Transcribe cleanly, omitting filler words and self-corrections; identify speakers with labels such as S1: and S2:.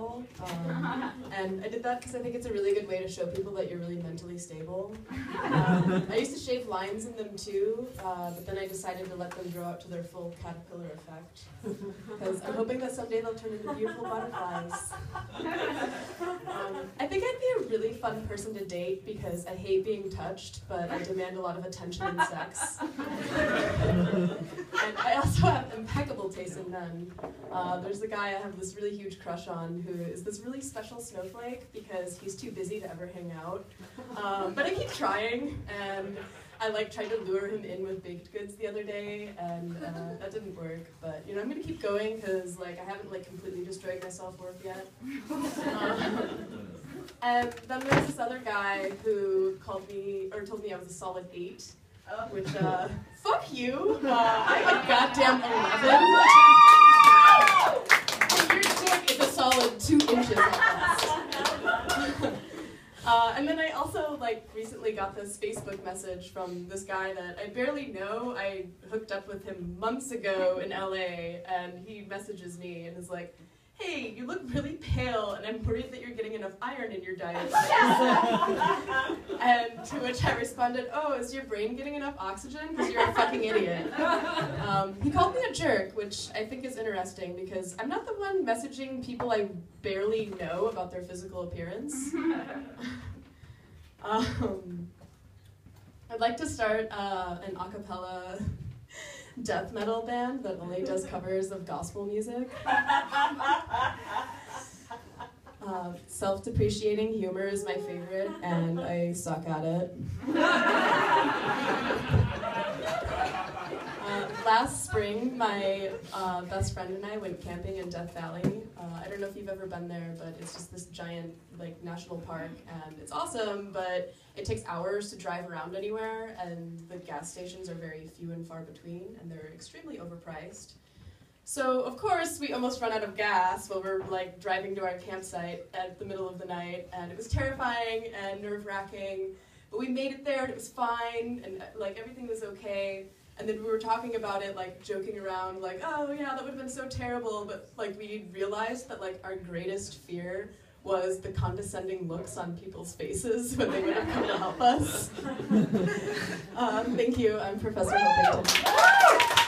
S1: stable. And I did that because I think it's a really good way to show people that you're really mentally stable. I used to shave lines in them too, but then I decided to let them grow out to their full caterpillar effect. Because I'm hoping that someday they'll turn into beautiful butterflies. I think I'd be a really fun person to date because I hate being touched, but I demand a lot of attention and sex. And I also have impeccable taste in men. There's a guy I have this really huge crush on who is this really special snowflake because he's too busy to ever hang out. But I keep trying, and I tried to lure him in with baked goods the other day, and that didn't work. But I'm gonna keep going because I haven't completely destroyed my self-worth yet. And then there's this other guy who told me I was a solid 8, which fuck you. I'm a goddamn 11. And your dick is a solid 2 inches at best. And then I also recently got this Facebook message from this guy that I barely know. I hooked up with him months ago in LA, and he messages me and is like, "Hey, you look really pale, and I'm worried that you're getting enough iron in your diet." And to which I responded, "Oh, is your brain getting enough oxygen? Because you're a fucking idiot." He called me a jerk, which I think is interesting because I'm not the one messaging people I barely know about their physical appearance. I'd like to start an a cappella death metal band that only does covers of gospel music. Self-depreciating humor is my favorite, and I suck at it. Last spring, my best friend and I went camping in Death Valley. I don't know if you've ever been there, but it's just this giant national park, and it's awesome, but it takes hours to drive around anywhere, and the gas stations are very few and far between, and they're extremely overpriced. So, of course, we almost run out of gas while we're driving to our campsite at the middle of the night, and it was terrifying and nerve-wracking, but we made it there, and it was fine, and everything was okay. And then we were talking about it, joking around, oh yeah, that would have been so terrible, but we realized that our greatest fear was the condescending looks on people's faces when they would have come to help us. Thank you, I'm Professor Hopington.